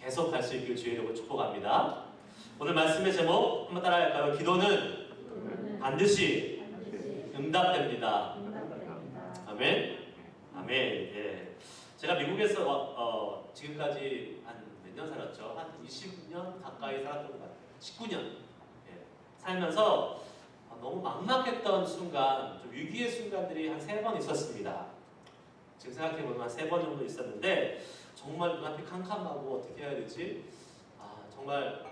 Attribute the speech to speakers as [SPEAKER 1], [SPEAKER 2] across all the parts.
[SPEAKER 1] 계속 갈 수 있길 주의 이름으로 축복합니다. 오늘 말씀의 제목 한번 따라할까요? 기도는 반드시 응답됩니다. 아멘. 아멘. 예. 제가 미국에서 지금까지 한 몇 년 살았죠? 한 20년 가까이 살았던 것 같아요. 19년. 예. 살면서 너무 막막했던 순간, 좀 위기의 순간들이 한 3번 있었습니다. 지금 생각해보면 한 3번 정도 있었는데 정말 눈앞이 캄캄하고 어떻게 해야 되지? 정말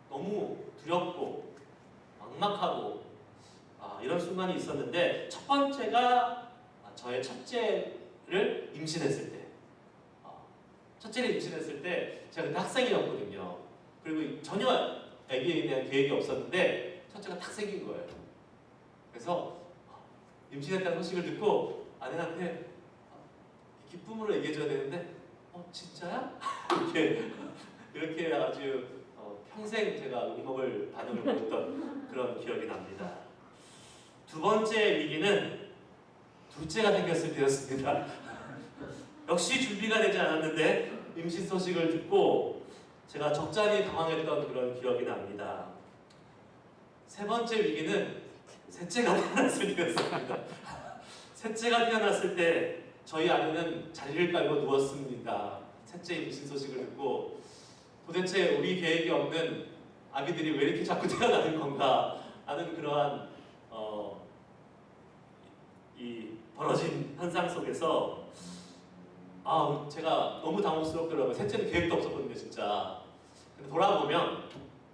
[SPEAKER 1] 너무 두렵고 막막하고 이런 순간이 있었는데, 첫 번째가 저의 첫째를 임신했을 때, 첫째를 임신했을 때 제가 그때 학생이었거든요. 그리고 전혀 아기에 대한 계획이 없었는데 첫째가 딱 생긴 거예요. 그래서 임신했다는 소식을 듣고 아내한테 기쁨으로 얘기해줘야 되는데 진짜야? 이렇게 아주 평생 제가 욕먹을 반응을 보였던 그런 기억이 납니다. 두 번째 위기는 둘째가 생겼을 때였습니다. 역시 준비가 되지 않았는데 임신 소식을 듣고 제가 적잖이 당황했던 그런 기억이 납니다. 세 번째 위기는 셋째가 태어났을 때였습니다. 셋째가 태어났을 때 저희 아내는 자리를 깔고 누웠습니다. 셋째 임신 소식을 듣고 도대체 우리 계획이 없는 아기들이 왜 이렇게 자꾸 태어나는 건가 하는 그러한 이 벌어진 현상 속에서 제가 너무 당혹스럽더라고요. 셋째는 계획도 없었거든요, 진짜. 근데 돌아보면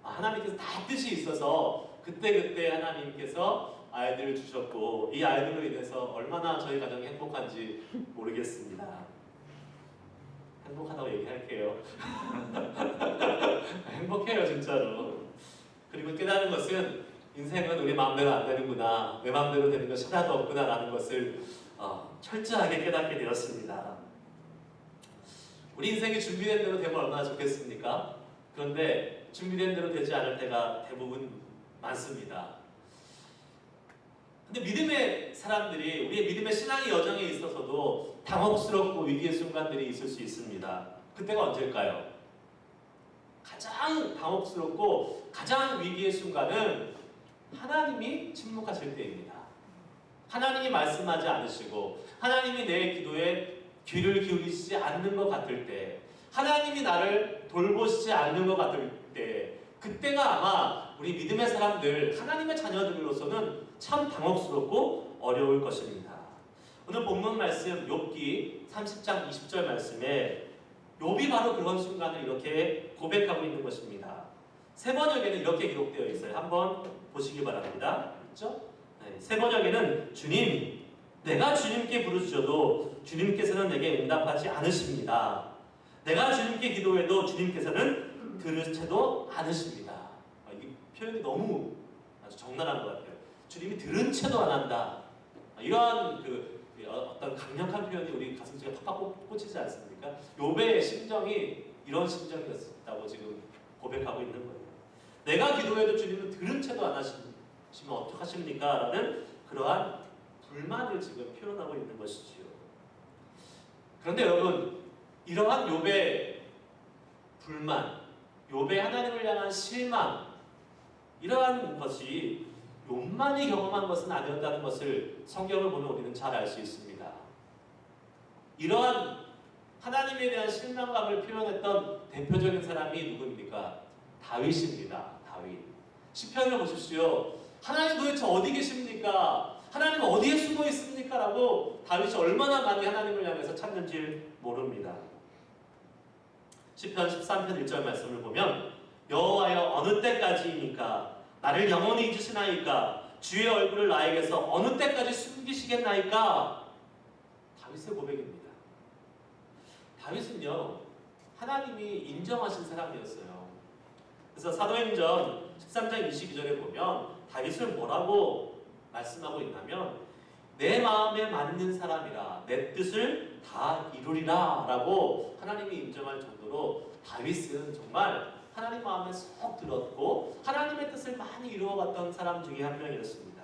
[SPEAKER 1] 하나님께서 다 뜻이 있어서 그때그때 하나님께서 아이들을 주셨고 이 아이들로 인해서 얼마나 저희 가정이 행복한지 모르겠습니다. 행복하다고 얘기할게요. 행복해요, 진짜로. 그리고 깨달은 것은 인생은 우리 마음대로 안 되는구나, 내 마음대로 되는 것이 하나도 없구나 라는 것을 철저하게 깨닫게 되었습니다. 우리 인생이 준비된 대로 되면 얼마나 좋겠습니까? 그런데 준비된 대로 되지 않을 때가 대부분 많습니다. 근데 믿음의 사람들이, 우리의 믿음의 신앙의 여정에 있어서도 당혹스럽고 위기의 순간들이 있을 수 있습니다. 그때가 언제일까요? 가장 당혹스럽고 가장 위기의 순간은 하나님이 침묵하실 때입니다. 하나님이 말씀하지 않으시고 하나님이 내 기도에 귀를 기울이시지 않는 것 같을 때, 하나님이 나를 돌보시지 않는 것 같을 때, 그때가 아마 우리 믿음의 사람들, 하나님의 자녀들로서는 참 당혹스럽고 어려울 것입니다. 오늘 본문 말씀 욥기 30장 20절 말씀에 욥이 바로 그런 순간을 이렇게 고백하고 있는 것입니다. 세 번역에는 이렇게 기록되어 있어요. 한번 보시기 바랍니다. 있죠? 네, 세 번역에는 주님, 내가 주님께 부르짖어도 주님께서는 내게 응답하지 않으십니다. 내가 주님께 기도해도 주님께서는 들으채도 않으십니다. 이 표현이 너무 아주 적나라한 것 같아요. 주님이 들은 채도 안 한다. 이러한 어떤 강력한 표현이 우리 가슴속에 팍팍 꽂히지 않습니까? 욥의 심정이 이런 심정이었다고 지금 고백하고 있는 거예요. 내가 기도해도 주님은 들은 채도 안 하시면 어떡하십니까? 라는 그러한 불만을 지금 표현하고 있는 것이지요. 그런데 여러분, 이러한 욥의 불만, 욥의 하나님을 향한 실망, 이러한 것이 욥만이 경험한 것은 아니었다는 것을 성경을 보면 우리는 잘 알 수 있습니다. 이러한 하나님에 대한 실망감을 표현했던 대표적인 사람이 누구입니까? 다윗입니다. 다윗. 시편을 보십시오. 하나님 도대체 어디 계십니까? 하나님 어디에 숨어 있습니까? 라고 다윗이 얼마나 많이 하나님을 향해서 찾는지 모릅니다. 시편 13편 1절 말씀을 보면 여호와여 어느 때까지이니까 나를 영원히 잊으시나이까 주의 얼굴을 나에게서 어느 때까지 숨기시겠나이까? 다윗의 고백입니다. 다윗은요, 하나님이 인정하신 사람이었어요. 그래서 사도행전 13장 22절에 보면 다윗을 뭐라고 말씀하고 있냐면 내 마음에 맞는 사람이라 내 뜻을 다 이루리라 라고 하나님이 인정할 정도로 다윗은 정말 하나님 마음에 쏙 들었고 하나님의 뜻을 많이 이루어갔던 사람 중에 한 명이었습니다.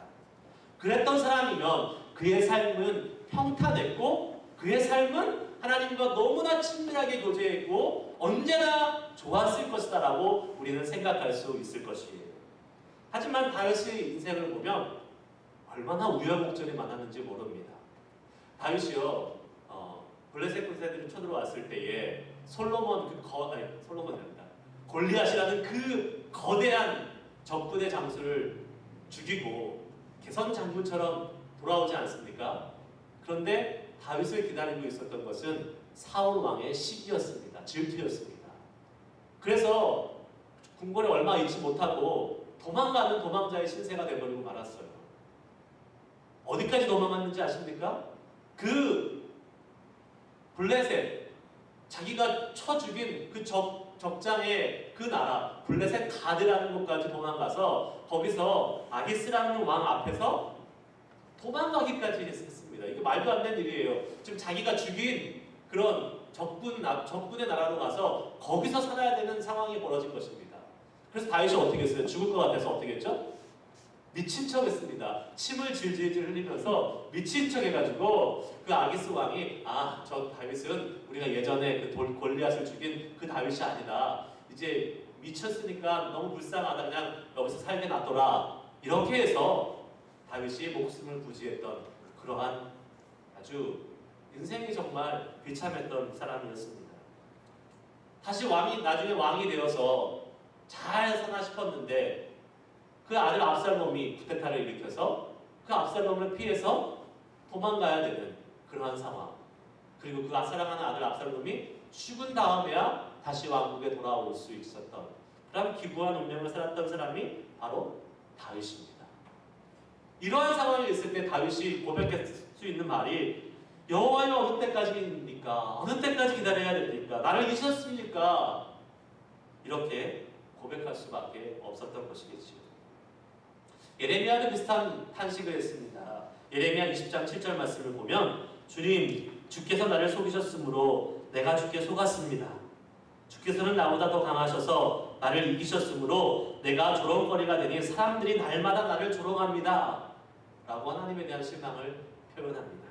[SPEAKER 1] 그랬던 사람이면 그의 삶은 평탄했고 그의 삶은 하나님과 너무나 친밀하게 교제했고 언제나 좋았을 것이다 라고 우리는 생각할 수 있을 것이에요. 하지만 다윗의 인생을 보면 얼마나 우여곡절이 많았는지 모릅니다. 다윗이요, 블레셋 군사들이 쳐들어왔을 때에 솔로몬이랍니다. 골리앗이라는 그 거대한 적군의 장수를 죽이고 개선 장군처럼 돌아오지 않습니까? 그런데 다윗을 기다리고 있었던 것은 사울 왕의 시기였습니다. 질투였습니다. 그래서 궁궐에 얼마 있지 못하고 도망가는 도망자의 신세가 되어버리고 말았어요. 어디까지 도망갔는지 아십니까? 그 블레셋, 자기가 쳐 죽인 그 적장의 그 나라 블레셋 가드라는 곳까지 도망가서 거기서 아기스라는 왕 앞에서 도망가기까지 했습니다. 이게 말도 안 되는 일이에요. 지금 자기가 죽인 그런 적군의 나라로 가서 거기서 살아야 되는 상황이 벌어진 것입니다. 그래서 다윗이 어떻게 했어요? 죽을 것 같아서 어떻게 했죠? 미친 척 했습니다. 침을 질질 흘리면서 미친 척 해가지고 그 아기스 왕이 저 다윗은 우리가 예전에 그 골리앗을 죽인 그 다윗이 아니다. 이제 미쳤으니까 너무 불쌍하다. 그냥 여기서 살게 놔둬라. 이렇게 해서 다윗이 목숨을 부지했던 그러한 아주 인생이 정말 비참했던 사람이었습니다. 다시 나중에 왕이 되어서 잘 사나 싶었는데 그 아들 압살롬이 쿠데타를 일으켜서 그 압살롬을 피해서 도망가야 되는 그러한 상황. 그리고 그 사랑하는 아들 압살롬이 죽은 다음에야 다시 왕국에 돌아올 수 있었던 그런 기구한 운명을 살았던 사람이 바로 다윗입니다. 이러한 상황이 있을 때 다윗이 고백할 수 있는 말이 여호와여 어느 때까지입니까? 어느 때까지 기다려야 됩니까? 나를 잊으셨습니까? 이렇게 고백할 수밖에 없었던 것이겠지요. 예레미야도 비슷한 탄식을 했습니다. 예레미야 20장 7절 말씀을 보면 주님, 주께서 나를 속이셨으므로 내가 주께 속았습니다. 주께서는 나보다 더 강하셔서 나를 이기셨으므로 내가 조롱거리가 되니 사람들이 날마다 나를 조롱합니다. 라고 하나님에 대한 실망을 표현합니다.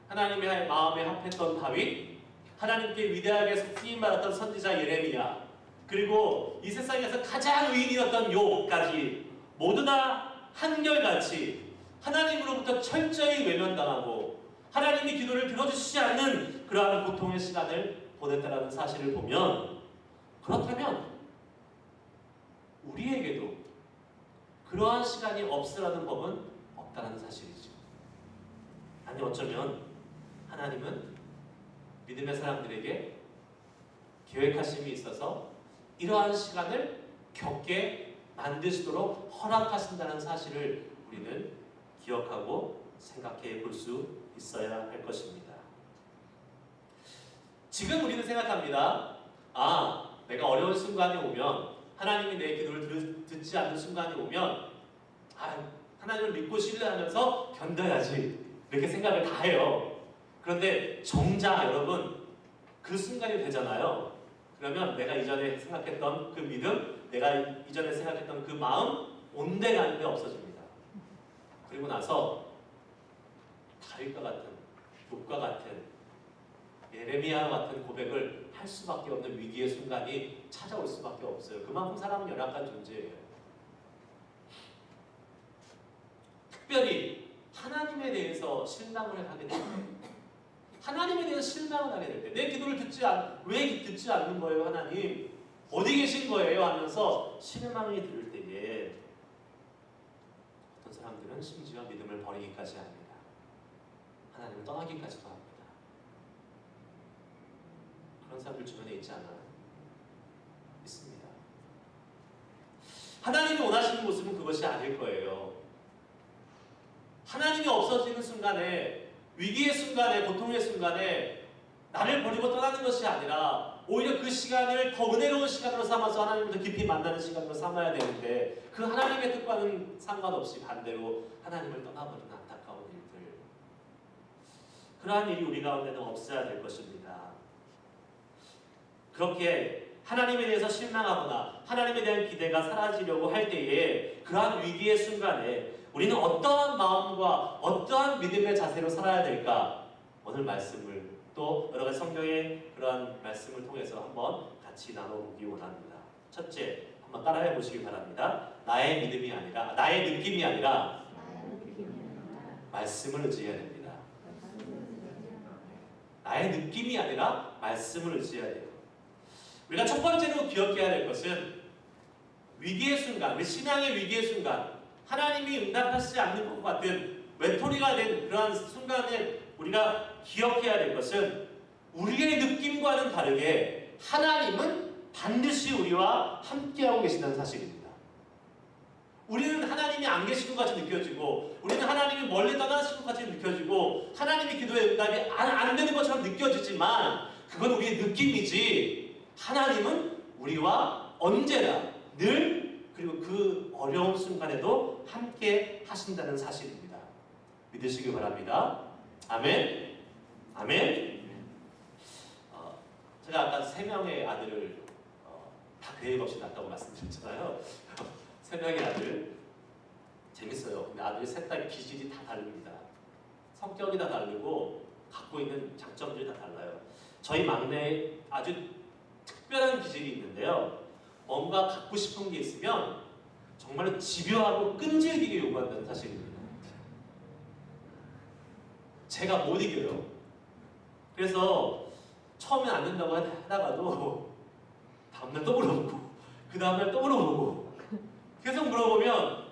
[SPEAKER 1] 하나님의 마음에 합했던 다윗, 하나님께 위대하게 쓰임받았던 선지자 예레미야, 그리고 이 세상에서 가장 의인이었던 욥까지 모두 다 한결같이 하나님으로부터 철저히 외면당하고 하나님이 기도를 들어주시지 않는 그러한 고통의 시간을 보냈다는 사실을 보면, 그렇다면 우리에게도 그러한 시간이 없으라는 법은 없다는 사실이죠. 아니 어쩌면 하나님은 믿음의 사람들에게 계획하심이 있어서 이러한 시간을 겪게 만드시도록 허락하신다는 사실을 우리는 기억하고 생각해 볼 수 있어야 할 것입니다. 지금 우리는 생각합니다. 내가 어려운 순간이 오면, 하나님이 내 기도를 듣지 않는 순간이 오면 하나님을 믿고 신뢰하면서 견뎌야지, 이렇게 생각을 다 해요. 그런데 정작 여러분 그 순간이 되잖아요. 그러면 내가 이전에 생각했던 그 믿음, 내가 이전에 생각했던 그 마음 온데간데 없어집니다. 그리고 나서 다윗과 같은, 욥과 같은, 예레미야와 같은 고백을 할 수밖에 없는 위기의 순간이 찾아올 수밖에 없어요. 그만큼 사람은 연약한 존재예요. 특별히 하나님에 대해서 실망을 하게 될 때, 하나님에 대해서 실망을 하게 될 때, 내 기도를 왜 듣지 않는 거예요? 하나님 어디 계신 거예요? 하면서 실망이 들 때에 어떤 사람들은 심지어 믿음을 버리기까지 합니다. 하나님을 떠나기까지도 합니다. 그런 사람들 주변에 있지 않아요? 있습니다. 하나님이 원하시는 모습은 그것이 아닐 거예요. 하나님이 없어지는 순간에, 위기의 순간에, 고통의 순간에 나를 버리고 떠나는 것이 아니라 오히려 그 시간을 더 은혜로운 시간으로 삼아서 하나님을 더 깊이 만나는 시간으로 삼아야 되는데, 그 하나님의 뜻과는 상관없이 반대로 하나님을 떠나버리는 안타까운 일들, 그러한 일이 우리 가운데는 없어야 될 것입니다. 그렇게 하나님에 대해서 실망하거나 하나님에 대한 기대가 사라지려고 할 때에, 그러한 위기의 순간에 우리는 어떠한 마음과 어떠한 믿음의 자세로 살아야 될까? 오늘 말씀을 또 여러 가지 성경의 그러한 말씀을 통해서 한번 같이 나눠보기 원합니다. 첫째, 한번 따라해 보시기 바랍니다. 나의 믿음이 아니라, 나의 느낌이 아니라 말씀을 의지해야 됩니다. 나의 느낌이 아니라 말씀을 의지해야 돼요. 우리가 첫 번째로 기억해야 될 것은 위기의 순간, 우리 신앙의 위기의 순간, 하나님이 응답하시지 않는 것 같은 외톨이가 된 그러한 순간에 우리가 기억해야 될 것은 우리의 느낌과는 다르게 하나님은 반드시 우리와 함께하고 계신다는 사실입니다. 우리는 하나님이 안 계신 것 같이 느껴지고, 우리는 하나님이 멀리 떠나신 것 같이 느껴지고, 하나님의 기도의 응답이 안 되는 것처럼 느껴지지만 그건 우리의 느낌이지, 하나님은 우리와 언제나 늘, 그리고 그 어려운 순간에도 함께 하신다는 사실입니다. 믿으시기 바랍니다. 아멘. 아멘. 제가 아까 3명의 아들을 다 계획 없이 낳았다고 말씀드렸잖아요. 3명의 아들 재밌어요. 근데 아들이 셋 다 기질이 다 다릅니다. 성격이 다 다르고 갖고 있는 장점들이 다 달라요. 저희 막내에 아주 특별한 기질이 있는데요. 뭔가 갖고 싶은 게 있으면 정말로 집요하고 끈질기게 요구한다는 사실입니다. 제가 못 이겨요. 그래서 처음엔 안 된다고 하다가도 다음날 또 물어보고 그 다음날 또 물어보고 계속 물어보면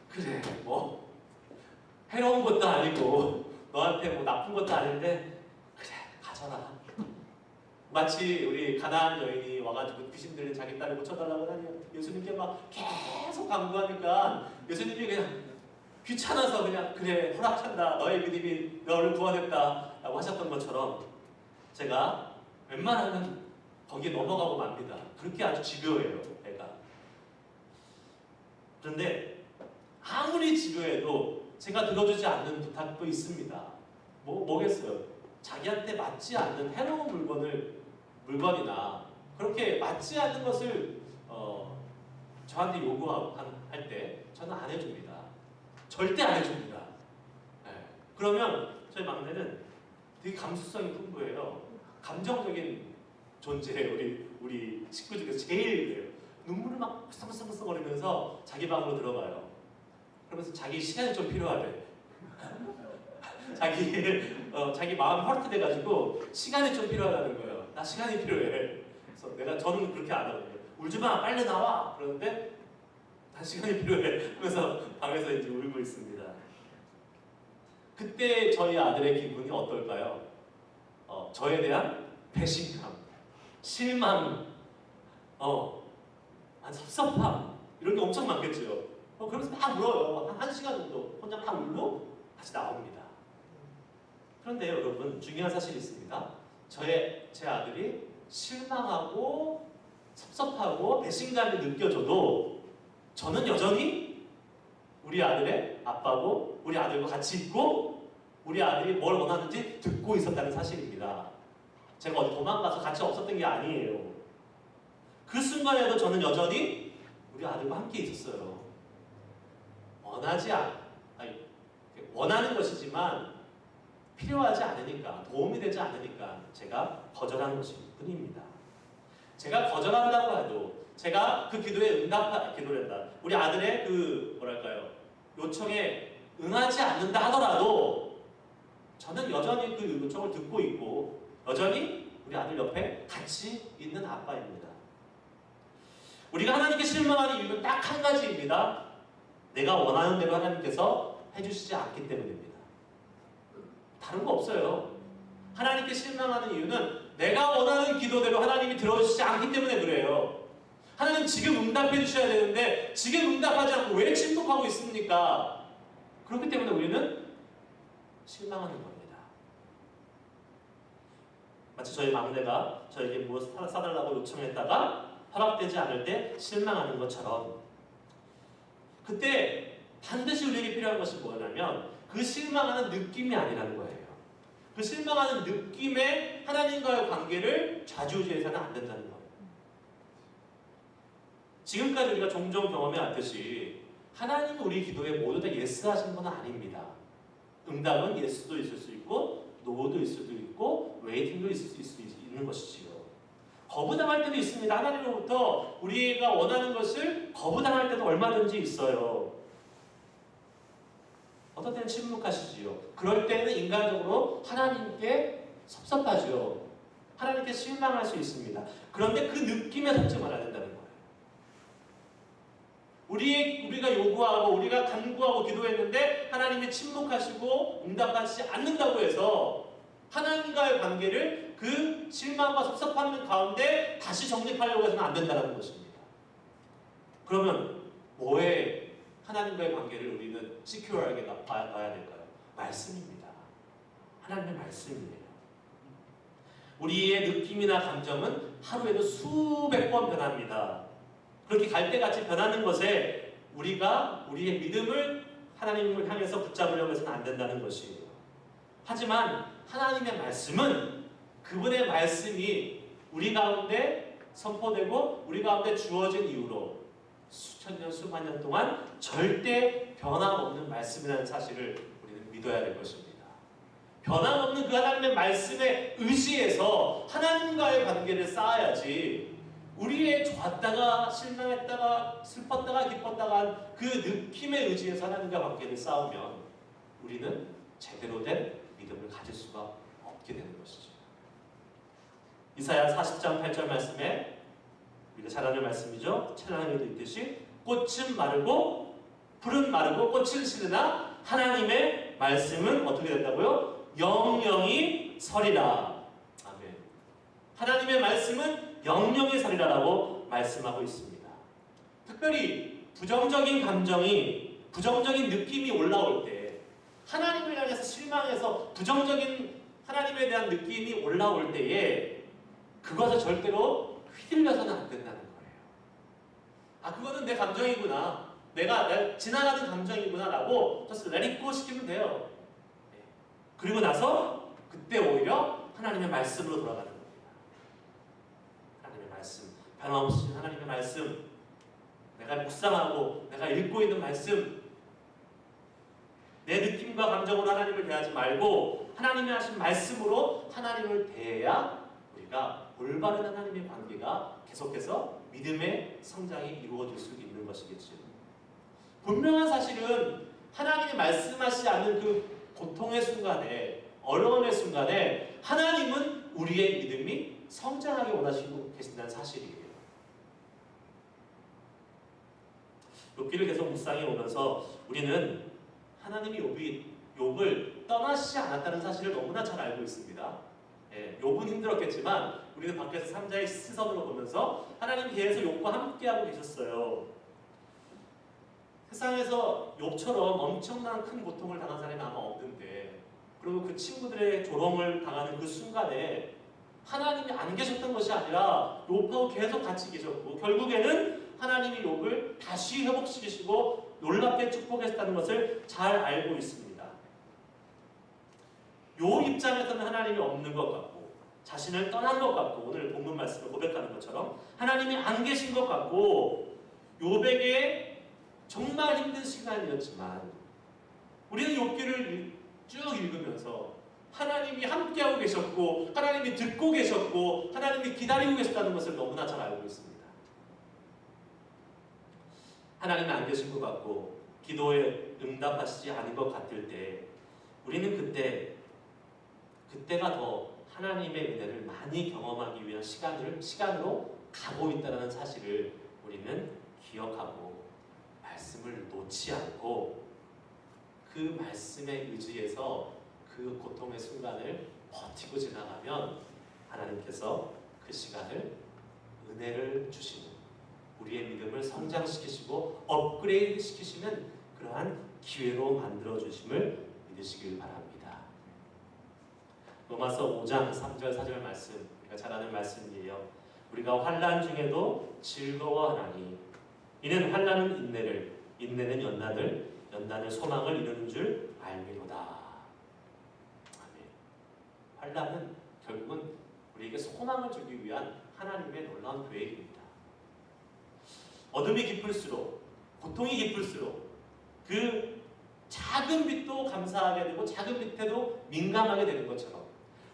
[SPEAKER 1] 그래 뭐 해로운 것도 아니고 너한테 뭐 나쁜 것도 아닌데 그래 가져라. 마치 우리 가나안 여인이 와가지고 귀신 들린 자기 딸을 고쳐달라고 하니 예수님께 막 계속 강구하니까 예수님이 그냥 귀찮아서 그냥 그래 허락한다, 너의 믿음이 너를 구원했다 라고 하셨던 것처럼 제가 웬만하면 거기에 넘어가고 맙니다. 그렇게 아주 집요해요, 애가. 그런데 아무리 집요해도 제가 들어주지 않는 부탁도 있습니다. 뭐겠어요? 자기한테 맞지 않는 해로운 물건이나 그렇게 맞지 않는 것을 저한테 요구할 때 저는 안 해줍니다. 절대 안 해줍니다. 네. 그러면 저희 막내는 되게 감수성이 풍부해요. 감정적인 존재예요. 우리 식구 중에서 제일 그래요. 눈물을 막 쌍쌍쌍거리면서 자기 방으로 들어가요. 그러면서 자기 시간이 좀 필요하대. 자기 마음이 허락돼가지고 시간이 좀 필요하다는 거예요. 나 시간이 필요해. 그래서 저는 그렇게 안 하거든요. 울지 마, 빨리 나와. 그러는데 난 시간이 필요해. 그래서 방에서 이제 울고 있습니다. 그때 저희 아들의 기분이 어떨까요? 저에 대한 배신감, 실망, 섭섭함 이런 게 엄청 많겠죠. 그러면서 막 울어요. 한 시간 정도 혼자 막 울고 다시 나옵니다. 그런데 여러분 중요한 사실이 있습니다. 제 아들이 실망하고 섭섭하고 배신감이 느껴져도 저는 여전히 우리 아들의 아빠고 우리 아들과 같이 있고 우리 아들이 뭘 원하는지 듣고 있었다는 사실입니다. 제가 어디 도망가서 같이 없었던 게 아니에요. 그 순간에도 저는 여전히 우리 아들과 함께 있었어요. 원하는 것이지만 필요하지 않으니까, 도움이 되지 않으니까 제가 거절한 것일 뿐입니다. 제가 거절한다고 해도, 제가 그 기도에 기도된다. 우리 아들의 요청에 응하지 않는다 하더라도 저는 여전히 그 요청을 듣고 있고 여전히 우리 아들 옆에 같이 있는 아빠입니다. 우리가 하나님께 실망하는 이유는 딱 한 가지입니다. 내가 원하는 대로 하나님께서 해주시지 않기 때문입니다. 다른 거 없어요. 하나님께 실망하는 이유는 내가 원하는 기도대로 하나님이 들어주시지 않기 때문에 그래요. 하나님 지금 응답해 주셔야 되는데 지금 응답하지 않고 왜 침묵하고 있습니까? 그렇기 때문에 우리는 실망하는 겁니다. 마치 저희 막내가 저에게 무엇을 사달라고 요청했다가 허락되지 않을 때 실망하는 것처럼 그때 반드시 우리에게 필요한 것이 뭐냐면 그 실망하는 느낌이 아니라는 거예요. 그 실망하는 느낌에 하나님과의 관계를 좌지우지해서는 안 된다는 거예요. 지금까지 우리가 종종 경험해 왔듯이 하나님이 우리 기도에 모두 다 예스 하신 건 아닙니다. 응답은 예스도 있을 수 있고 노도 있을 수도 있고 웨이팅도 있을 수 있는 것이지요. 거부당할 때도 있습니다. 하나님으로부터 우리가 원하는 것을 거부당할 때도 얼마든지 있어요. 어떤 때는 침묵하시지요. 그럴 때는 인간적으로 하나님께 섭섭하죠. 하나님께 실망할 수 있습니다. 그런데 그 느낌에 속지 말아야 된다는 거예요. 우리가 요구하고 우리가 간구하고 기도했는데 하나님이 침묵하시고 응답하시지 않는다고 해서 하나님과의 관계를 그 실망과 섭섭함 가운데 다시 정립하려고 해서는 안 된다는 것입니다. 그러면 뭐에 하나님과의 관계를 우리는 시큐어하게 봐야 될까요? 말씀입니다. 하나님의 말씀이에요. 우리의 느낌이나 감정은 하루에도 수백 번 변합니다. 그렇게 갈대같이 변하는 것에 우리가 우리의 믿음을 하나님을 향해서 붙잡으려고 해서는 안 된다는 것이에요. 하지만 하나님의 말씀은 그분의 말씀이 우리 가운데 선포되고 우리 가운데 주어진 이후로 수천 년, 수만 년 동안 절대 변함없는 말씀이라는 사실을 우리는 믿어야 될 것입니다. 변함없는 그 하나님의 말씀에 의지해서 하나님과의 관계를 쌓아야지 우리의 좋았다가 실망했다가 슬펐다가 기뻤다가 그 느낌에 의지해서 하나님과 관계를 쌓으면 우리는 제대로 된 믿음을 가질 수가 없게 되는 것이죠. 이사야 40장 8절 말씀에 우리가 잘 아는 말씀이죠. 찬양에도 있듯이 꽃은 마르고 풀은 마르고 꽃은 시드나 하나님의 말씀은 어떻게 된다고요? 영영이 서리라. 아멘. 하나님의 말씀은 영영이 서리라라고 말씀하고 있습니다. 특별히 부정적인 감정이 부정적인 느낌이 올라올 때 하나님을 향해서 실망해서 부정적인 하나님에 대한 느낌이 올라올 때에 그것을 절대로 휘둘려서는 안 된다는 거예요. 아, 그거는 내 감정이구나. 내가 지나가는 감정이구나 라고 just let it go 시키면 돼요. 그리고 나서 그때 오히려 하나님의 말씀으로 돌아가는 겁니다. 하나님의 말씀, 변함없이 하나님의 말씀, 내가 묵상하고 내가 읽고 있는 말씀, 내 느낌과 감정으로 하나님을 대하지 말고 하나님이 하신 말씀으로 하나님을 대해야 우리가 올바른 하나님의 관계가 계속해서 믿음의 성장이 이루어질 수 있는 것이겠죠. 분명한 사실은 하나님이 말씀하시지 않는 그 고통의 순간에, 어려움의 순간에 하나님은 우리의 믿음이 성장하게 원하시고 계신다는 사실이에요. 욥기를 계속 묵상해 오면서 우리는 하나님이 욥을 떠나시지 않았다는 사실을 너무나 잘 알고 있습니다. 욥은 힘들었겠지만 우리는 밖에서 삼자의 시선으로 보면서 하나님 계속 욥과 함께하고 계셨어요. 세상에서 욥처럼 엄청난 큰 고통을 당한 사람이 아마 없는데, 그리고 그 친구들의 조롱을 당하는 그 순간에 하나님이 안 계셨던 것이 아니라 욥하고 계속 같이 계셨고 결국에는 하나님이 욥을 다시 회복시키시고 놀랍게 축복했다는 것을 잘 알고 있습니다. 욥 입장에서는 하나님이 없는 것 같고 자신을 떠난 것 같고 오늘 본문 말씀을 고백하는 것처럼 하나님이 안 계신 것 같고 욥에게 정말 힘든 시간이었지만 우리는 욥기를 쭉 읽으면서 하나님이 함께하고 계셨고 하나님이 듣고 계셨고 하나님이 기다리고 계셨다는 것을 너무나 잘 알고 있습니다. 하나님이 안 계신 것 같고 기도에 응답하시지 않은 것 같을 때 우리는 그때가 더 하나님의 은혜를 많이 경험하기 위한 시간으로 가고 있다는 사실을 우리는 기억하고 말씀을 놓지 않고 그 말씀에 의지해서 그 고통의 순간을 버티고 지나가면 하나님께서 그 시간을 은혜를 주시는 우리의 믿음을 성장시키시고 업그레이드 시키시는 그러한 기회로 만들어 주심을 믿으시길 바랍니다. 로마서 5장 3절 4절 말씀 우리가 잘 아는 말씀이에요. 우리가 환난 중에도 즐거워하나니 이는 환난은 인내를 인내는 연단을 소망을 이루는 줄 알미로다. 아멘. 환난은 결국은 우리에게 소망을 주기 위한 하나님의 놀라운 계획입니다. 어둠이 깊을수록 고통이 깊을수록 그 작은 빛도 감사하게 되고 작은 빛에도 민감하게 되는 것처럼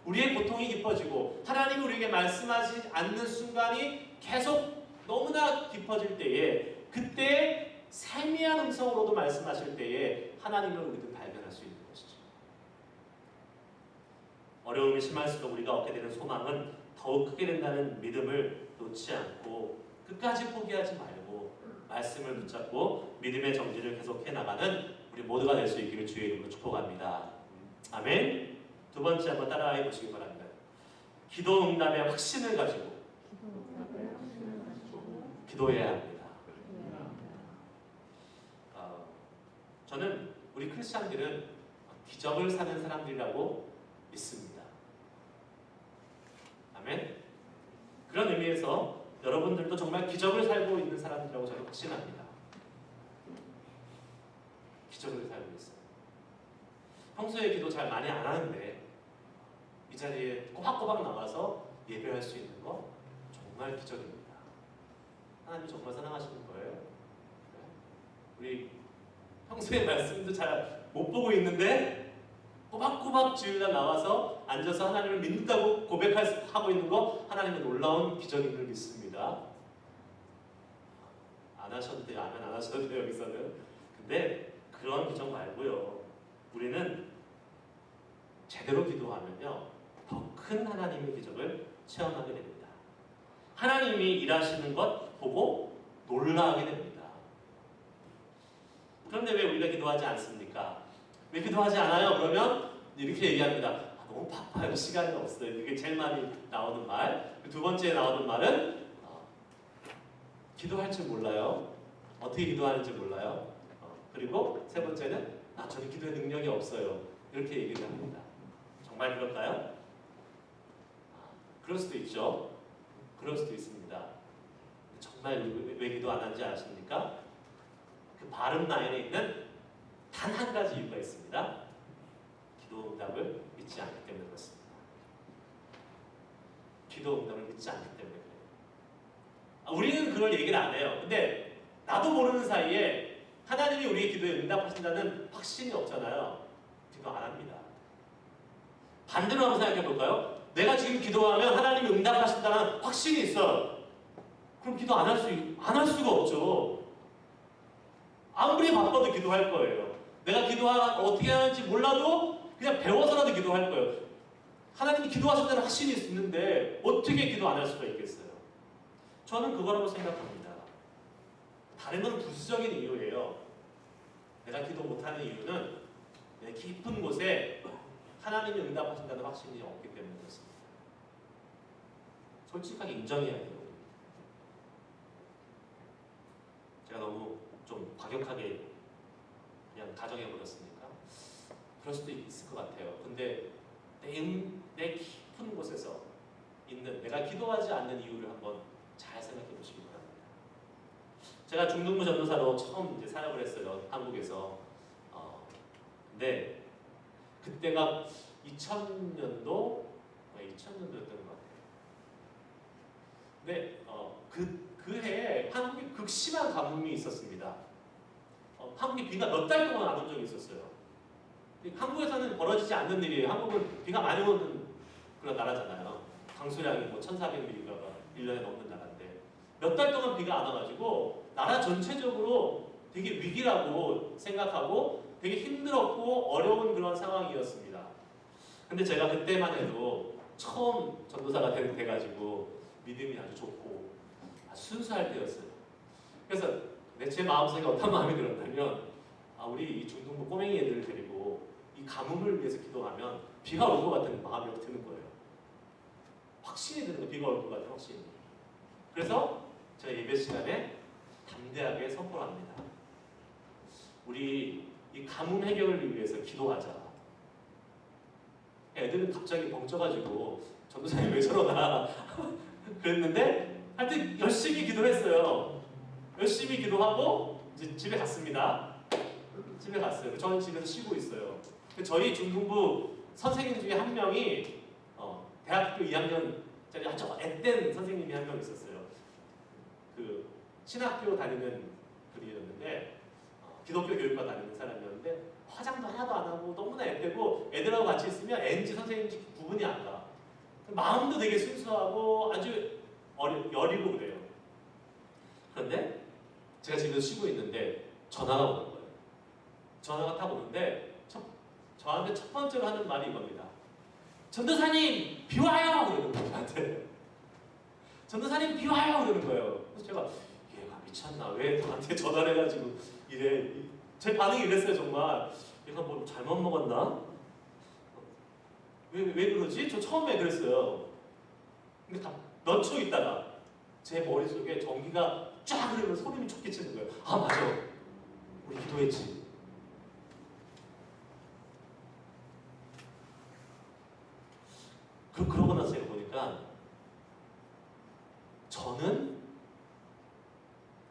[SPEAKER 1] 우리의 고통이 깊어지고 하나님이 우리에게 말씀하지 않는 순간이 계속 너무나 깊어질 때에 그때 세미한 음성으로도 말씀하실 때에 하나님을 우리도 발견할 수 있는 것이죠. 어려움이 심할수록 우리가 얻게 되는 소망은 더욱 크게 된다는 믿음을 놓지 않고 끝까지 포기하지 말고 말씀을 붙잡고 믿음의 정지를 계속해 나가는 우리 모두가 될 수 있기를 주의 이름으로 축복합니다. 아멘. 두 번째 한번 따라해 보시기 바랍니다. 기도 응답의 확신을 가지고 기도해야 합니다. 저는 우리 크리스찬들은 기적을 사는 사람들이라고 믿습니다. 아멘. 그런 의미에서 여러분들도 정말 기적을 살고 있는 사람들이라고 저는 확신합니다. 기적을 살고 있어요. 평소에 기도 잘 많이 안 하는데 이 자리에 꼬박꼬박 나와서 예배할 수 있는 거 정말 기적입니다. 하나님 정말 사랑하시는 거예요. 우리 평소에 말씀도 잘 못 보고 있는데 꼬박꼬박 주일날 나와서 앉아서 하나님을 믿는다고 고백하고 있는 거 하나님의 놀라운 기적인 줄 믿습니다. 안 하셔도 돼요. 안 하셔도 돼요. 여기서는. 근데 그런 기적 말고요. 우리는 제대로 기도하면요. 더 큰 하나님의 기적을 체험하게 됩니다. 하나님이 일하시는 것 보고 놀라게 됩니다. 그런데 왜 우리가 기도하지 않습니까? 왜 기도하지 않아요? 그러면 이렇게 얘기합니다. 너무 바빠요. 시간이 없어요. 이게 제일 많이 나오는 말. 두 번째 나오는 말은 기도할 줄 몰라요. 어떻게 기도하는지 몰라요. 그리고 세 번째는 저는 기도의 능력이 없어요. 이렇게 얘기를 합니다. 정말 그럴까요? 그럴 수도 있죠. 그럴 수도 있습니다. 정말 왜 기도 안 하는지 아십니까? 그 발음 라인에 있는 단 한 가지 이유가 있습니다. 기도 응답을 믿지 않기 때문에 그렇습니다. 기도 응답을 믿지 않기 때문에 그래요. 우리는 그걸 얘기를 안 해요. 근데 나도 모르는 사이에 하나님이 우리의 기도에 응답하신다는 확신이 없잖아요. 기도 안 합니다. 반대로 한번 생각해 볼까요? 내가 지금 기도하면 하나님이 응답하신다는 확신이 있어. 그럼 기도 안 할 수가 없죠. 아무리 바빠도 기도할 거예요. 내가 어떻게 하는지 몰라도 그냥 배워서라도 기도할 거예요. 하나님이 기도하신다는 확신이 있는데 어떻게 기도 안 할 수가 있겠어요? 저는 그거라고 생각합니다. 다른 건 부수적인 이유예요. 내가 기도 못하는 이유는 내 깊은 곳에 하나님이 응답하신다는 확신이 없기 때문에 그렇습니다. 솔직하게 인정해야 돼요. 제가 너무 좀 과격하게 그냥 가정해버렸으니까 그럴 수도 있을 것 같아요. 근데 내 깊은 곳에서 있는 내가 기도하지 않는 이유를 한번 잘 생각해 보시기 바랍니다. 제가 중등부 전도사로 처음 이제 사역을 했어요. 한국에서. 근데 그때가 2000년도였던 것 같아요. 근데 그 해에 한국에 극심한 가뭄이 있었습니다. 한국에 비가 몇 달 동안 안 온 적이 있었어요. 한국에서는 벌어지지 않는 일이에요. 한국은 비가 많이 오는 그런 나라잖아요. 강수량이 1400mm가 1년에 넘는 나라인데 몇 달 동안 비가 안 와가지고 나라 전체적으로 되게 위기라고 생각하고 되게 힘들었고 어려운 그런 상황이었습니다. 근데 제가 그때만 해도 처음 전도사가 돼가지고 믿음이 아주 좋고 아주 순수할 때였어요. 그래서 제 마음속에 어떤 마음이 들었냐면 우리 이 중등부 꼬맹이 애들을 데리고 이 가뭄을 위해서 기도하면 비가 올 것 같은 마음이 드는 거예요. 확신이 드는 거예요. 비가 올 것 같은 확신이. 그래서 제가 예배 시간에 담대하게 선포를 합니다. 우리 이 가뭄 해결을 위해서 기도하자. 애들은 갑자기 벙쪄가지고 전도사님 왜 저러나 그랬는데 하여튼 열심히 기도했어요. 열심히 기도하고 이제 집에 갔습니다. 집에 갔어요. 저는 집에서 쉬고 있어요. 저희 중등부 선생님 중에 한 명이 대학교 2학년짜리 아주 앳된 선생님이 한 명 있었어요. 신학교 다니는 분이었는데 기독교 교육과 다니는 사람이었는데 화장도 하나도 안 하고 너무나 예쁘고 애들하고 같이 있으면 애인지 선생님인지 구분이 안 가. 마음도 되게 순수하고 아주 여리고 그래요. 그런데 제가 집에서 쉬고 있는데 전화가 오는 거예요. 전화가 딱 오는데 저한테 첫 번째로 하는 말이 이겁니다. 전도사님 비와요! 그러는 거예요. 저한테. 전도사님 비와요! 그러는 거예요. 그래서 제가 얘가 미쳤나? 왜 저한테 전화를 해가지고 이래. 제 반응이 이랬어요. 정말 얘가 뭐 잘못 먹었나? 왜 그러지? 저 처음에 그랬어요. 근데 다 몇 초 있다가 제 머릿속에 전기가 쫙 흐르면 소름이 촉 끼치는 거예요. 아 맞아. 우리 기도했지. 그러고 나서 제가 보니까 저는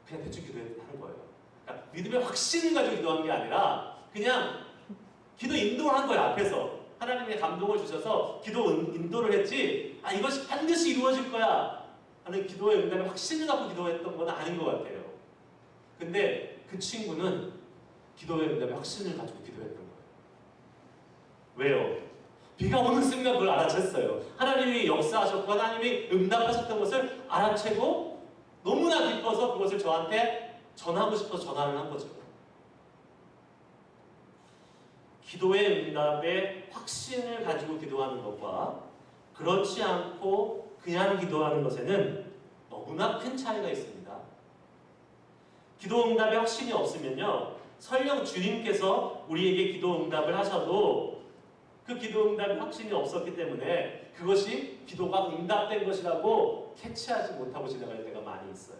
[SPEAKER 1] 그냥 대충 기도하는 거예요. 그러니까 믿음의 확신을 가지고 기도한 게 아니라 그냥 기도 인도를 한 거예요. 앞에서 하나님의 감동을 주셔서 기도 인도를 했지 이것이 반드시 이루어질 거야 하는 기도의 응답의 확신을 갖고 기도했던 건 아닌 것 같아요. 근데 그 친구는 기도의 응답의 확신을 가지고 기도했던 거예요. 왜요? 비가 오는 순간 그걸 알아챘어요. 하나님이 역사하셨고 하나님이 응답하셨던 것을 알아채고 너무나 기뻐서 그것을 저한테 전하고 싶어서 전화를 한 거죠. 기도의 응답의 확신을 가지고 기도하는 것과 그렇지 않고 그냥 기도하는 것에는 너무나 큰 차이가 있습니다. 기도 응답의 확신이 없으면요, 설령 주님께서 우리에게 기도 응답을 하셔도 그 기도 응답의 확신이 없었기 때문에 그것이 기도가 응답된 것이라고 캐치하지 못하고 지나갈 때가 많이 있어요.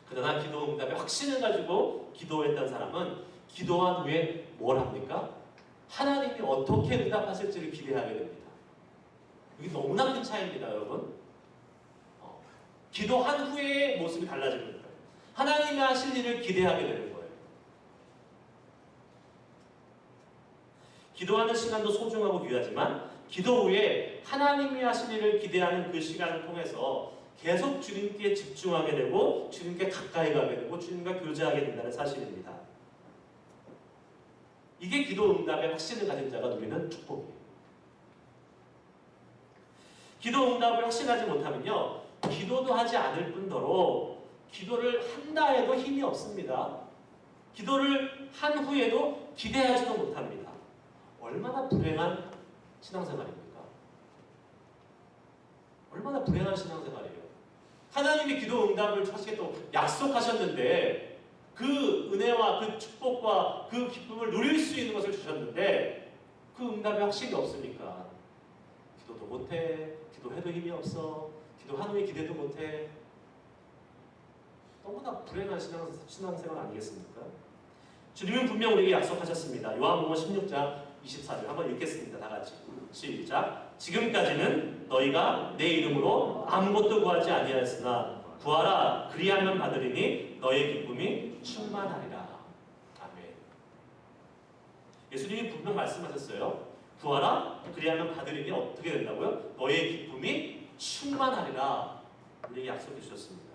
[SPEAKER 1] 그러나 기도 응답의 확신을 가지고 기도했던 사람은 기도한 후에 뭘 합니까? 하나님이 어떻게 응답하실지를 기대하게 됩니다. 이게 너무나 큰 차이입니다, 여러분. 기도한 후의 모습이 달라지는 거예요. 하나님이 하실 일을 기대하게 되는 거예요. 기도하는 시간도 소중하고 귀하지만 기도 후에 하나님이 하실 일을 기대하는 그 시간을 통해서 계속 주님께 집중하게 되고 주님께 가까이 가게 되고 주님과 교제하게 된다는 사실입니다. 이게 기도 응답의 확신을 가진 자가 누리는 축복이에요. 기도 응답을 확신하지 못하면요, 기도도 하지 않을 뿐더러 기도를 한다 해도 힘이 없습니다. 기도를 한 후에도 기대하지도 못합니다. 얼마나 불행한 신앙생활입니까? 얼마나 불행한 신앙생활이에요. 하나님이 기도 응답을 하시겠다고 약속하셨는데 그 은혜와 그 축복과 그 기쁨을 누릴 수 있는 것을 주셨는데 그 응답의 확신이 없으니까 기도도 못해, 기도해도 힘이 없어, 기도한 후에 기대도 못해. 너무나 불행한 신앙생활 아니겠습니까? 주님은 분명 우리에게 약속하셨습니다. 요한복음 16장 24절 한번 읽겠습니다. 다 같이 시작. 지금까지는 너희가 내 이름으로 아무것도 구하지 아니하였으나 구하라 그리하면 받으리니 너의 기쁨이 충만하리라. 아멘. 예수님이 분명 말씀하셨어요. 구하라 그리하면 받으리니 어떻게 된다고요? 너의 기쁨이 충만하리라. 우리에게 약속해 주셨습니다.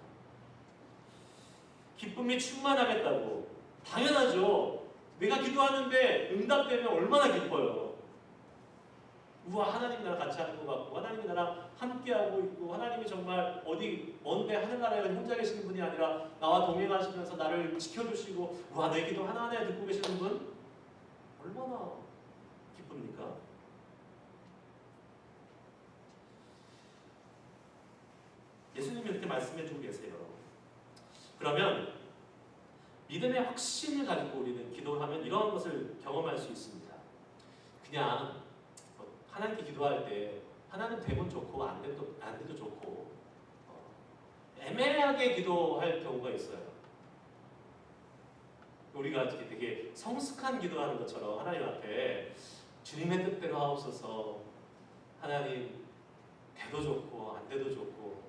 [SPEAKER 1] 기쁨이 충만하겠다고. 당연하죠. 내가 기도하는데 응답되면 얼마나 기뻐요. 우와, 하나님이 나랑 같이 하는 것 같고 하나님이 나랑 함께하고 있고 하나님이 정말 어디 먼데 하늘나라에 혼자 계시는 분이 아니라 나와 동행하시면서 나를 지켜주시고 우와, 내 기도 하나하나 듣고 계시는 분 얼마나 기쁩니까? 예수님이 이렇게 말씀해주고 계세요. 그러면 믿음의 확신을 가지고 우리는 기도를 하면 이러한 것을 경험할 수 있습니다. 그냥 하나님께 기도할 때 하나님 되면 좋고 안 돼도 좋고 애매하게 기도할 경우가 있어요. 우리가 되게 성숙한 기도하는 것처럼 하나님 앞에 주님의 뜻대로 하옵소서, 하나님 돼도 좋고 안 돼도 좋고,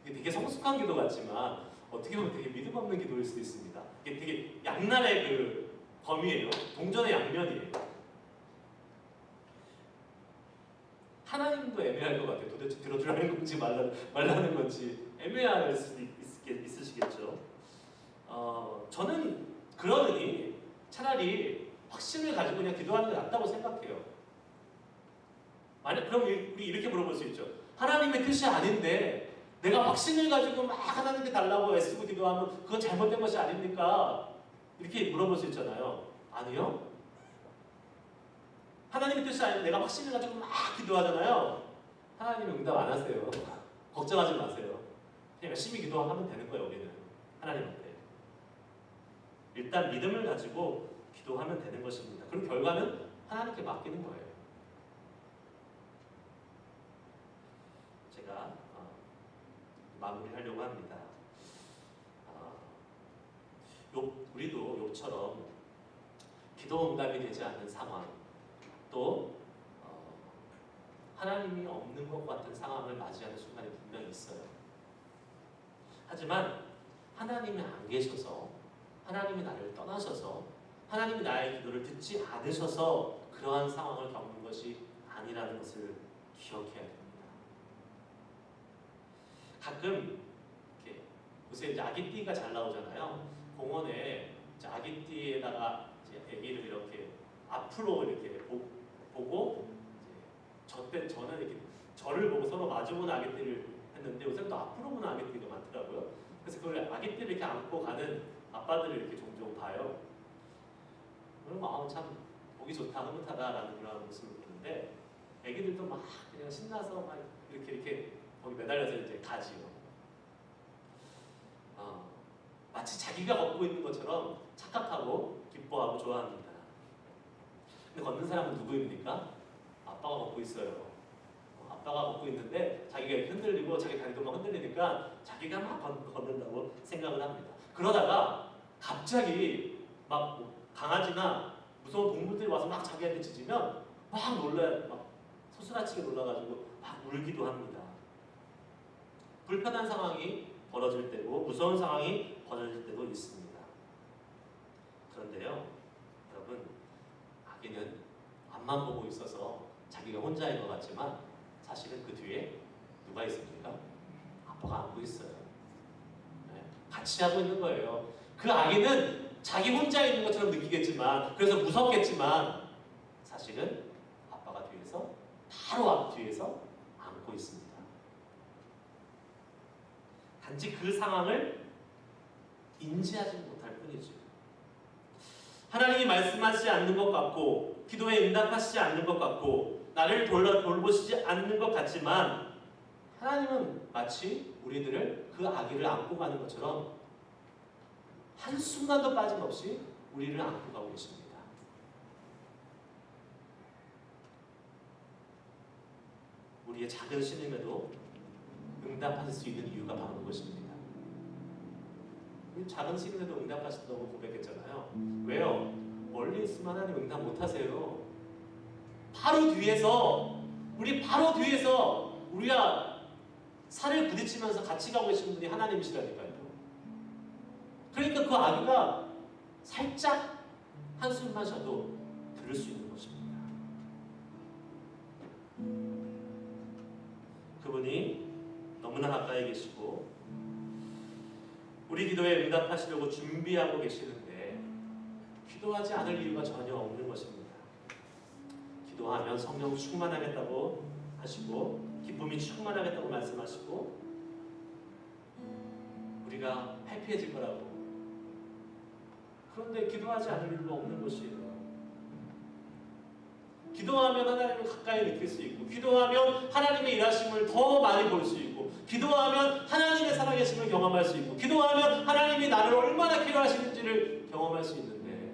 [SPEAKER 1] 이게 되게 성숙한 기도 같지만 어떻게 보면 되게 믿음 없는 기도일 수도 있습니다. 이게 되게 양날의 그 범위예요. 동전의 양면이에요. 하나님도 애매할 것 같아요. 도대체 들어주라는 건지 말라는 건지 애매할 수도 있으시겠죠. 저는 그러느니 차라리 확신을 가지고 그냥 기도하는 게 낫다고 생각해요. 만약 그럼 우리 이렇게 물어볼 수 있죠. 하나님의 뜻이 아닌데 내가 확신을 가지고 막 하나님께 달라고 애쓰고 기도하면 그건 잘못된 것이 아닙니까? 이렇게 물어볼 수 있잖아요. 아니요. 하나님의 뜻이 아닌데 내가 확신을 가지고 막 기도하잖아요. 하나님이 응답 안 하세요. 걱정하지 마세요. 그냥 열심히 기도하면 되는 거예요. 우리는 하나님한테. 일단 믿음을 가지고 기도하면 되는 것입니다. 그럼 결과는 하나님께 맡기는 거예요. 제가 마무리하려고 합니다. 우리도 욕처럼 기도 응답이 되지 않는 상황, 또 하나님이 없는 것 같은 상황을 맞이하는 순간이 분명히 있어요. 하지만 하나님이 안 계셔서, 하나님이 나를 떠나셔서, 하나님이 나의 기도를 듣지 않으셔서 그러한 상황을 겪는 것이 아니라는 것을 기억해야 됩니다. 가끔 이렇게 요새 이제 아기띠가 잘 나오잖아요. 공원에 이제 아기띠에다가 이제 아기를 이렇게 앞으로 이렇게 보고 저는 이렇게 저를 보고 서로 마주보는 아기띠를 했는데 요새 또 앞으로 보는 아기띠가 많더라고요. 그래서 그걸 아기띠를 이렇게 안고 가는 아빠들을 이렇게 종종 봐요. 그러면 참 보기 좋다, 흐뭇하다라는 그런 모습을 보는데 아기들도 막 그냥 신나서 막 이렇게 거기 매달려서 이제 가지요. 마치 자기가 걷고 있는 것처럼 착각하고 기뻐하고 좋아합니다. 근데 걷는 사람은 누구입니까? 아빠가 걷고 있어요. 아빠가 걷고 있는데 자기가 이렇게 흔들리고 자기 다리도 막 흔들리니까 자기가 막 걷는다고 생각을 합니다. 그러다가 갑자기 막 강아지나 무서운 동물들이 와서 막 자기한테 짖으면 막 놀라요. 막 소스라치게 놀라가지고 막 울기도 합니다. 불편한 상황이 벌어질 때고 무서운 상황이 벌어질 때도 있습니다. 그런데요, 여러분, 아기는 앞만 보고 있어서 자기가 혼자인 것 같지만 사실은 그 뒤에 누가 있습니까? 아빠가 안고 있어요. 네, 같이 하고 있는 거예요. 그 아기는 자기 혼자 있는 것처럼 느끼겠지만, 그래서 무섭겠지만 사실은 아빠가 뒤에서, 바로 앞 뒤에서 안고 있습니다. 단지 그 상황을 인지하지 못할 뿐이죠. 하나님이 말씀하시지 않는 것 같고 기도에 응답하시지 않는 것 같고 나를 돌보시지 않는 것 같지만 하나님은 마치 우리들을 그 아기를 안고 가는 것처럼 한순간도 빠짐없이 우리를 안고 가고 계십니다. 우리의 작은 신음에도 응답하실 수 있는 이유가 바로 그것입니다. 작은 신음에도 응답하신다고 고백했잖아요. 왜요? 멀리 있으면 하나님 응답 못하세요. 바로 뒤에서, 우리가 살을 부딪히면서 같이 가고 계신 분이 하나님이시라니까요. 그러니까 그 아기가 살짝 한숨만 쉬어도 들을 수 있는 것입니다. 그분이 너무나 가까이 계시고 우리 기도에 응답하시려고 준비하고 계시는데 기도하지 않을 이유가 전혀 없는 것입니다. 기도하면 성령 충만하겠다고 하시고 기쁨이 충만하겠다고 말씀하시고 우리가 해피해질 거라고. 그런데 기도하지 않을 이유가 없는 것이에요. 기도하면 하나님을 가까이 느낄 수 있고 기도하면 하나님의 일하심을 더 많이 볼 수 있고 기도하면 하나님의 살아계심을 경험할 수 있고 기도하면 하나님이 나를 얼마나 필요하시는지를 경험할 수 있는데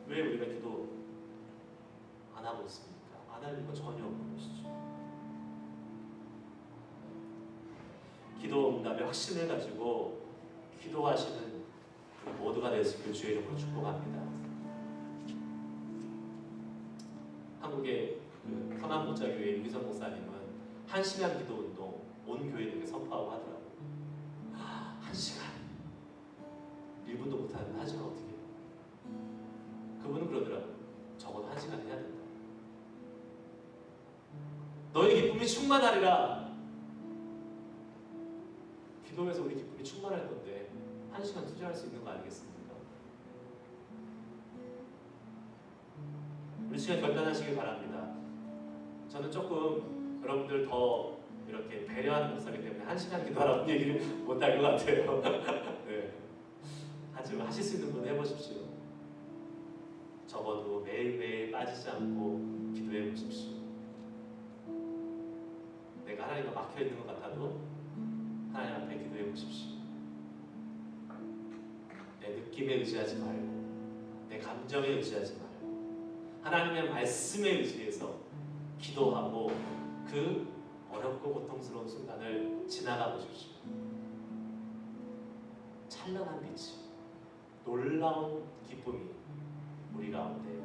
[SPEAKER 1] 왜 우리가 기도 안 하고 있습니까? 안 할 이유가 전혀 없는 것이죠. 기도 응답의 확신을 가지고 기도하시는 모두가 될 수 있길 주의 이름으로 축복합니다. 한국의 그 선한목자교회 유기성 목사님은 1시간 기도 운동 온 교회에게 선포하고 하더라고요. 1시간 1분도 못하는데 1시간 어떻게 해요? 그분은 그러더라고요. 적어도 1시간 해야 된다. 너의 기쁨이 충만하리라. 기도해서 우리 기쁨이 충만할 건데 1시간 투자할 수 있는 거 아니겠습니까? 우리 시간 결단하시길 바랍니다. 저는 조금 여러분들 더 이렇게 배려하는 목사이기 때문에 1시간 기도하라고 얘기를 못할 것 같아요. 네. 하지만 하실 수 있는 분 해보십시오. 적어도 매일매일 빠지지 않고 기도해 보십시오. 내가 하나님과 막혀 있는 것 같아도 하나님 앞에 기도해 보십시오. 내 느낌에 의지하지 말고, 내 감정에 의지하지 말고, 하나님의 말씀에 의지해서 기도하고 그 어렵고 고통스러운 순간을 지나가 보십시오. 찬란한 빛이, 놀라운 기쁨이 우리 가운데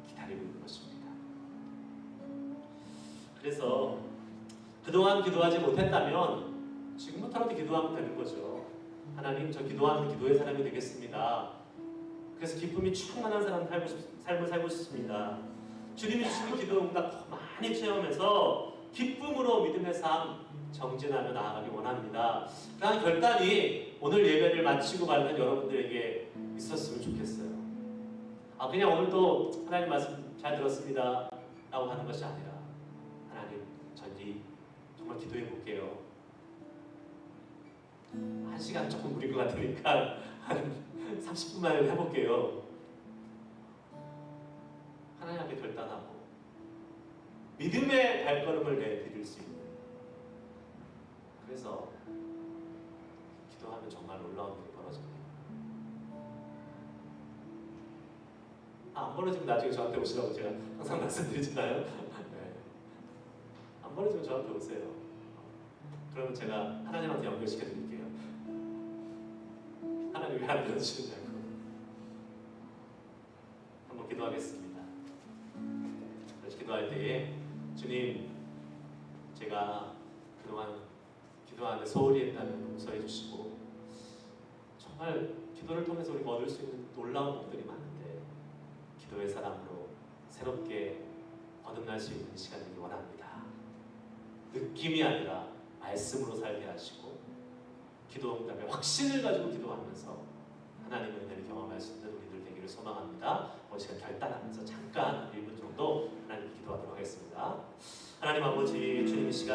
[SPEAKER 1] 기다리고 있는 것입니다. 그래서 그동안 기도하지 못했다면 지금부터라도 기도하면 되는 거죠. 하나님, 저 기도하는 기도의 사람이 되겠습니다. 그래서 기쁨이 충만한 삶을 살고 싶습니다. 주님이 주시는 기도 응답 더 많이 체험해서 기쁨으로 믿음의 삶 정진하며 나아가기 원합니다. 그런 결단이 오늘 예배를 마치고 가는 여러분들에게 있었으면 좋겠어요. 그냥 오늘도 하나님 말씀 잘 들었습니다 라고 하는 것이 아니라, 하나님, 전이 정말 기도해 볼게요. 1시간 조금 무리인 것 같으니까 한 30분만 해볼게요. 하나님 앞에 결단하고 믿음의 발걸음을 내디딜 수 있는, 그래서 기도하면 정말 놀라운 일이 벌어집니다. 안 벌어지면 나중에 저한테 오시라고 제가 항상 말씀드리잖아요. 네. 안 벌어지면 저한테 오세요. 그러면 제가 하나님한테 연결시켜 드릴게요. 하나님 왜 안 들어주시냐고. 한번 기도하겠습니다. 다시 기도할 때에, 주님, 제가 그동안 기도하는데 소홀히 했다면 용서해 주시고, 정말 기도를 통해서 우리가 얻을 수 있는 놀라운 복들이 많은데 기도의 사람으로 새롭게 거듭날 수 있는 시간이길 원합니다. 느낌이 아니라 말씀으로 살게 하시고, 기도 응답의 확신을 가지고 기도하면서 하나님의 은혜를 경험할 수 있는 우리들 되기를 소망합니다. 오늘 시간 결단하면서 잠깐 1분 정도 하나님께 기도하도록 하겠습니다. 하나님 아버지, 주님 이 시간